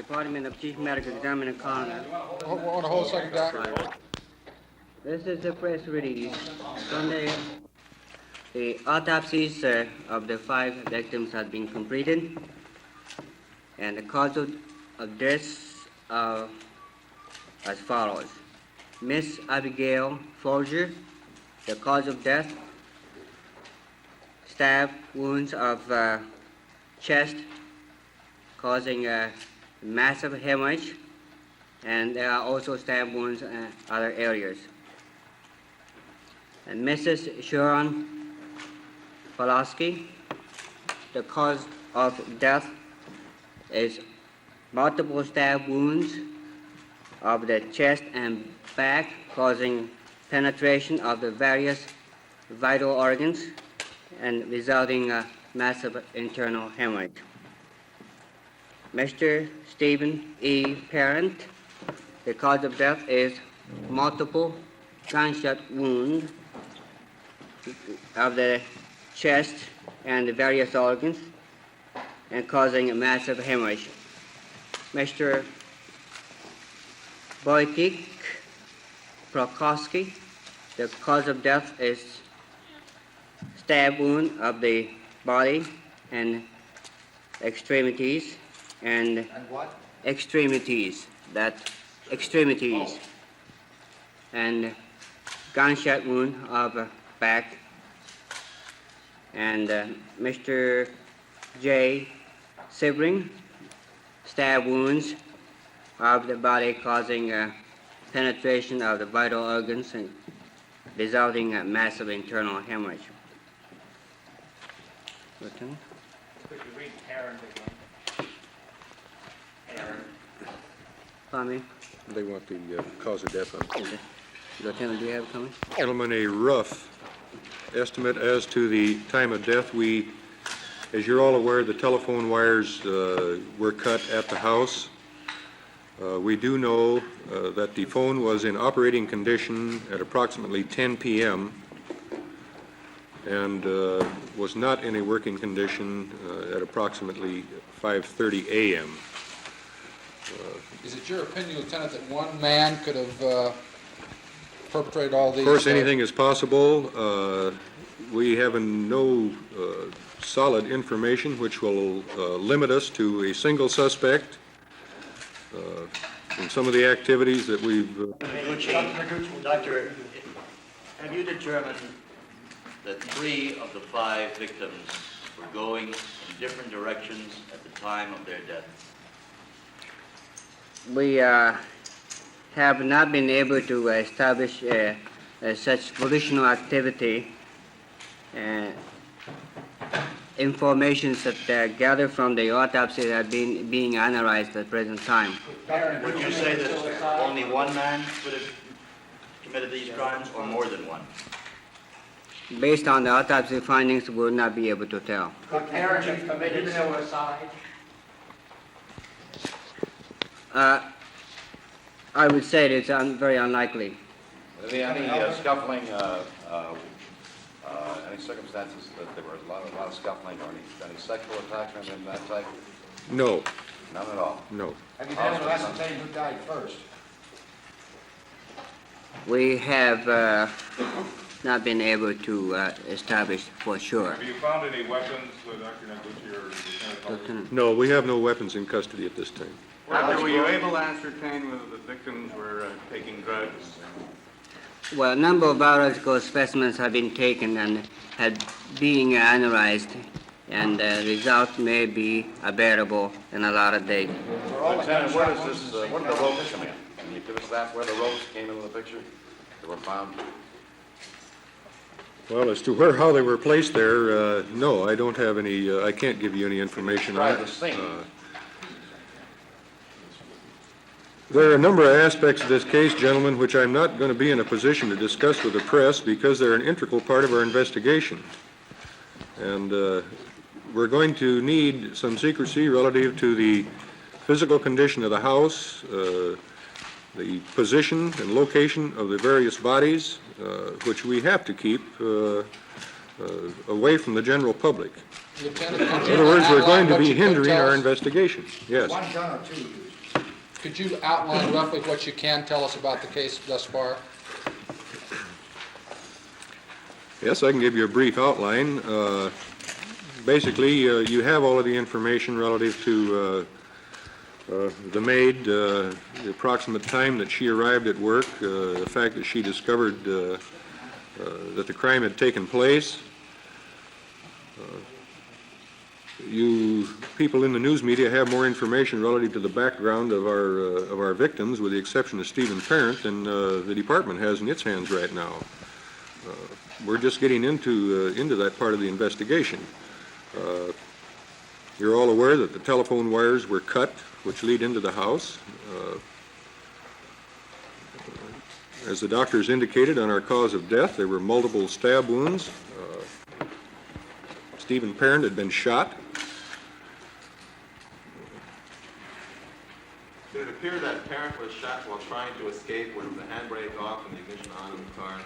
Department of Chief Medical Examiner Coroner. Hold on a second, Doctor. This is a press release. Sunday, the autopsies of the 5 victims have been completed, and the cause of death are as follows. Miss Abigail Folger, the cause of death, stab wounds of chest causing a massive hemorrhage, and there are also stab wounds in other areas. And Mrs. Sharon Pulaski, the cause of death is multiple stab wounds of the chest and back causing penetration of the various vital organs and resulting massive internal hemorrhage. Mr. Stephen E. Parent, the cause of death is multiple gunshot wound of the chest and the various organs and causing a massive hemorrhage. Mr. Wojciech Prokowski, the cause of death is stab wound of the body and extremities and what? extremities and gunshot wound of back. And Mr. J. Sibling, stab wounds of the body causing penetration of the vital organs and resulting in massive internal hemorrhage. Lieutenant? Could you read Parent again? Parent. Pardon me? They want the cause of death on it. Lieutenant, do you have a comment? Gentlemen, a rough estimate as to the time of death. As you're all aware, the telephone wires were cut at the house. We do know that the phone was in operating condition at approximately 10 p.m. and was not in a working condition at approximately 5:30 a.m. Is it your opinion, Lieutenant, that one man could have perpetrated all these? Of course, anything is possible. We have no solid information which will limit us to a single suspect. In some of the activities that we've... Doctor, have you determined that 3 of the 5 victims were going in different directions at the time of their death? We have not been able to establish such volitional activity. Information that gathered from the autopsy are being analyzed at the present time. Would you say that only one man could have committed these crimes, or more than one? Based on the autopsy findings, we will not be able to tell. Could Parent have committed suicide? I would say it's very unlikely. Were there any scuffling, any circumstances that there was a lot of scuffling or any sexual attacks or anything of that type? No, None at all. no. Have you been able to ascertain who died first? We have not been able to establish for sure. Have you found any weapons, Dr. Noguchi or Lieutenant Hubbard? Lieutenant. No, we have no weapons in custody at this time. Were you able to ascertain whether the victims were taking drugs? Well, a number of biological specimens have been taken and had being analyzed, and the result may be available in a later date. Lieutenant, where did the ropes come in? Can you give us that, where the ropes came into the picture that were found? Well, as to how they were placed there, no, I don't have any, I can't give you any information on Describe it. the scene. There are a number of aspects of this case, gentlemen, which I'm not going to be in a position to discuss with the press because they're an integral part of our investigation. And we're going to need some secrecy relative to the physical condition of the house, the position and location of the various bodies, which we have to keep away from the general public. Lieutenant, In other words, we're going to be hindering our investigation. Yes. One gun or two used? Could you outline roughly what you can tell us about the case thus far? Yes, I can give you a brief outline. Basically, you have all of the information relative to the maid, the approximate time that she arrived at work, the fact that she discovered that the crime had taken place. You people in the news media have more information relative to the background of our victims, with the exception of Stephen Parent, than the department has in its hands right now. We're just getting into that part of the investigation. You're all aware that the telephone wires were cut, which lead into the house. As the doctors indicated on our cause of death, there were multiple stab wounds. Stephen Parent had been shot. Did it appear that Parent was shot while trying to escape with the handbrake off and the ignition on in the car?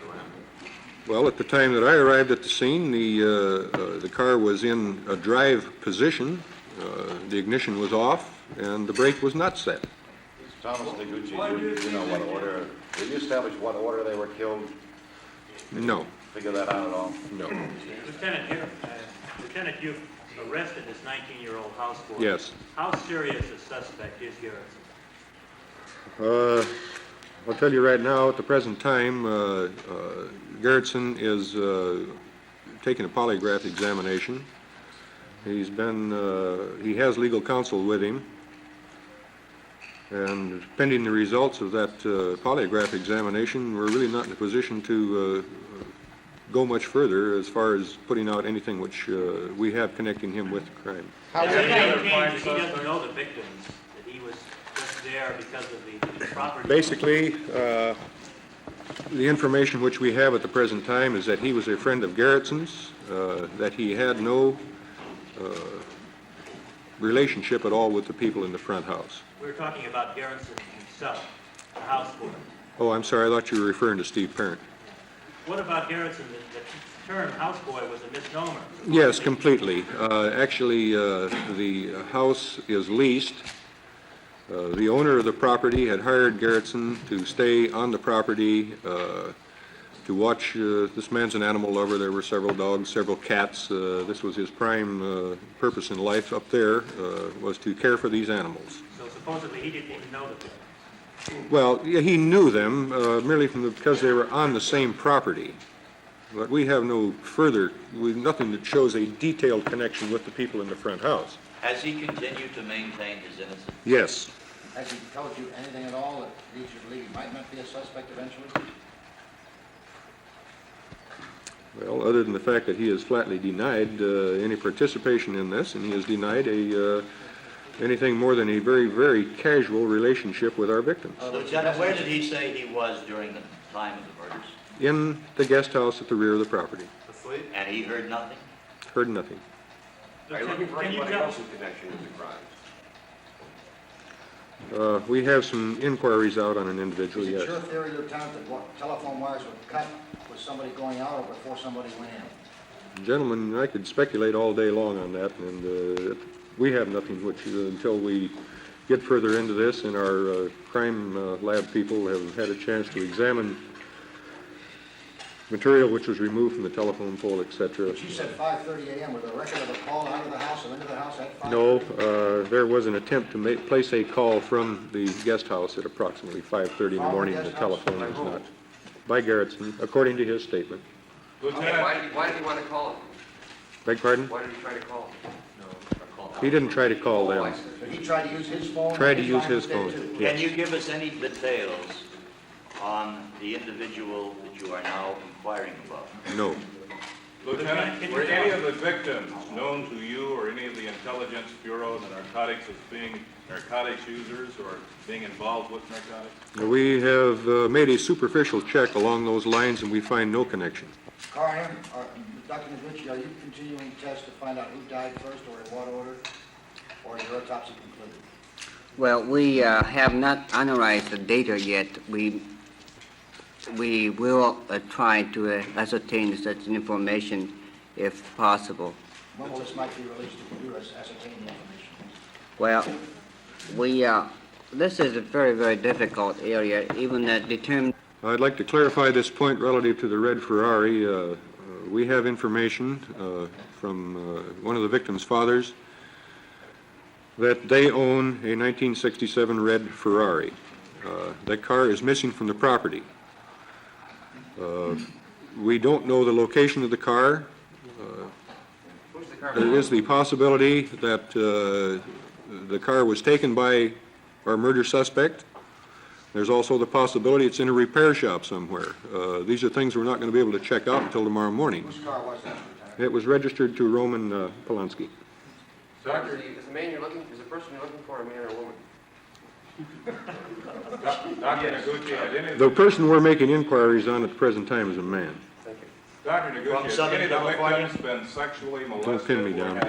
Well, at the time that I arrived at the scene, the car was in a drive position, the ignition was off, and the brake was not set. Thomas Taguchi, you know what order, did you establish what order they were killed? No, Figure that out at all? no. Lieutenant, you've arrested this 19-year-old houseboy. Yes. How serious a suspect is Garrison? I'll tell you right now, at the present time, Gerritsen is taking a polygraph examination. He has legal counsel with him, and pending the results of that polygraph examination, we're really not in a position to go much further as far as putting out anything which we have connecting him with the crime. How He many maintains that he doesn't know the victims, that he was just there because of the property. Basically, the information which we have at the present time is that he was a friend of Gerritsen's, that he had no relationship at all with the people in the front house. We're talking about Garrison himself, the houseboy. Oh, I'm sorry, I thought you were referring to Steve Parent. What about Garrison? The term houseboy was a misnomer. Yes, completely. Actually, the house is leased. The owner of the property had hired Gerritsen to stay on the property, to watch. This man's an animal lover. There were several dogs, several cats. This was his prime purpose in life up there, was to care for these animals. So supposedly he didn't even know the victims. Well, yeah, he knew them merely because they were on the same property. But we have nothing that shows a detailed connection with the people in the front house. Has he continued to maintain his innocence? Yes. Has he told you anything at all that leads you to believe he might not be a suspect eventually? Well, other than the fact that he has flatly denied any participation in this, and he has denied anything more than a very, very casual relationship with our victims. Lieutenant, where did he say he was during the time of the murders? In the guest house at the rear of the property. Asleep? And he heard nothing? Heard nothing. Are you looking for Can you anybody tell- else in connection with the crime? We have some inquiries out on an individual, Is yes. it your theory, Lieutenant, that what telephone wires were cut was somebody going out or before somebody went in? Gentlemen, I could speculate all day long on that, and we have nothing which, until we get further into this, and our crime lab people have had a chance to examine material which was removed from the telephone pole, etc. But you said 5:30 a.m. Was there a record of a call out of the house or into the house at 5:30? No, there was an attempt to place a call from the guest house at approximately 5:30 in the morning. The telephone was not. By Gerritsen, according to his statement. Lieutenant, why did he want to call him? Beg pardon? Why did he try to call him? He didn't try to call them. But he tried to use his phone? Tried to and use line his was dead, phone, too. yes. Can you give us any details on the individual that you are now inquiring about? No. Lieutenant, were any of the victims known to you or any of the Intelligence Bureau, the narcotics, as being narcotics users or being involved with narcotics? We have made a superficial check along those lines, and we find no connection. Coroner, Dr. Noguchi, are you continuing tests to find out who died first or in what order? Or is your autopsy concluded? Well, we have not analyzed the data yet. We will try to ascertain such information if possible. When will this might be released to you as ascertain the information? Well, we This is a very, very difficult area, even determine. I'd like to clarify this point relative to the red Ferrari. We have information from one of the victim's fathers that they own a 1967 red Ferrari. That car is missing from the property. We don't know the location of the car. There is the possibility that the car was taken by our murder suspect. There's also the possibility it's in a repair shop somewhere. These are things we're not going to be able to check out until tomorrow morning. Whose car was that, Lieutenant? It was registered to Roman Polanski. Doctor, is the man you're looking, is the person you're looking for a man or a woman? Dr. Noguchi, had any of The person we're making inquiries on at the present time is a man. Thank you. Dr. From Noguchi, has Southern any of the California? victims been sexually molested? Don't pin me down. Or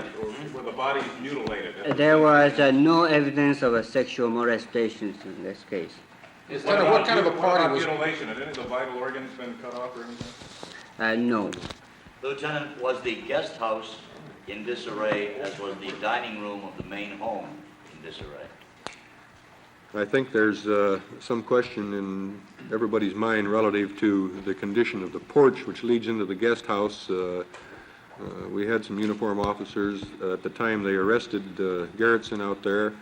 were the bodies mutilated? There was no evidence of a sexual molestation in this case. Lieutenant, what kind of a party was? mutilation? Had any of the vital organs been cut off or anything? No. Lieutenant, was the guest house in disarray as was the dining room of the main home in disarray? I think there's some question in everybody's mind relative to the condition of the porch which leads into the guest house. We had some uniform officers at the time they arrested Garrettson out there.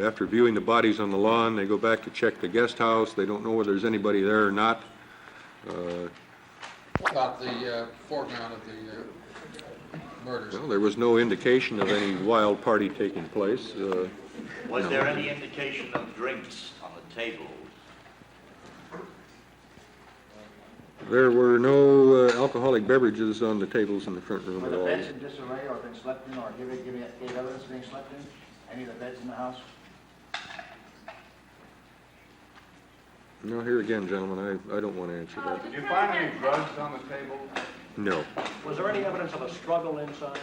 After viewing the bodies on the lawn, they go back to check the guest house. They don't know whether there's anybody there or not. About the foreground of the murders. Well, there was no indication of any wild party taking place. Was there any indication of drinks on the table? There were no alcoholic beverages on the tables in the front room Were at the all. beds in disarray or been slept in or gave evidence of being slept in? Any of the beds in the house? No, here again, gentlemen, I don't want to answer that. Did you find any drugs on the table? No. Was there any evidence of a struggle inside?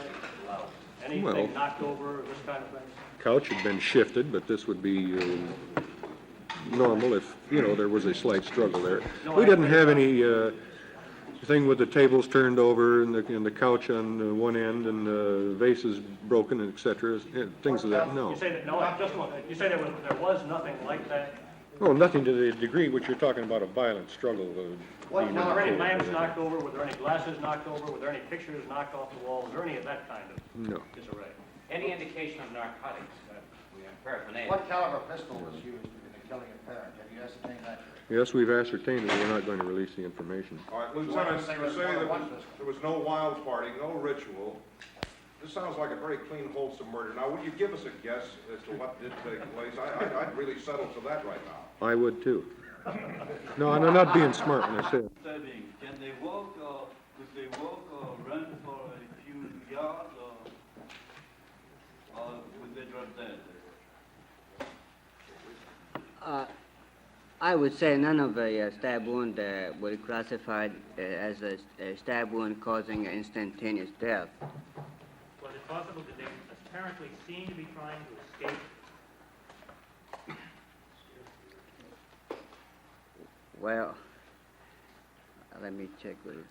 Anything Well- knocked over, this kind of thing? Couch had been shifted, but this would be normal if, there was a slight struggle there. We didn't have any thing with the tables turned over and the couch on one end and vases broken, et cetera, things of that, no. You say that, no, just a moment. You say there was nothing like that? Oh, nothing to the degree which you're talking about a violent struggle. Were there any lamps knocked over? Were there any glasses knocked over? Were there any pictures knocked off the walls? Was there any of that kind of No. disarray? Any indication of narcotics? We have paraphernalia. What caliber pistol was used in the killing of Parent? Have you ascertained that? Yes, we've ascertained that we're not going to release the information. All right, Well, Lieutenant, say you say more than there one was, pistol. there was no wild party, no ritual. This sounds like a very clean, wholesome murder. Now, would you give us a guess as to what did take place? I'd really settle for that right now. I would too. No, I'm not being smart when I say it. Studying. Can they walk or could they walk or run for a few yards or would they drop dead? I would say none of the stab wound were classified as a stab wound causing instantaneous death. Was it possible that they apparently seemed to be trying to escape? Well, let me check with it.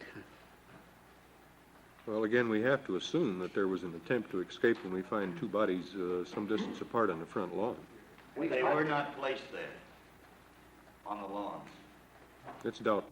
Well, again, we have to assume that there was an attempt to escape when we find two bodies some distance apart on the front lawn. They were not placed there on the lawns. It's doubtful.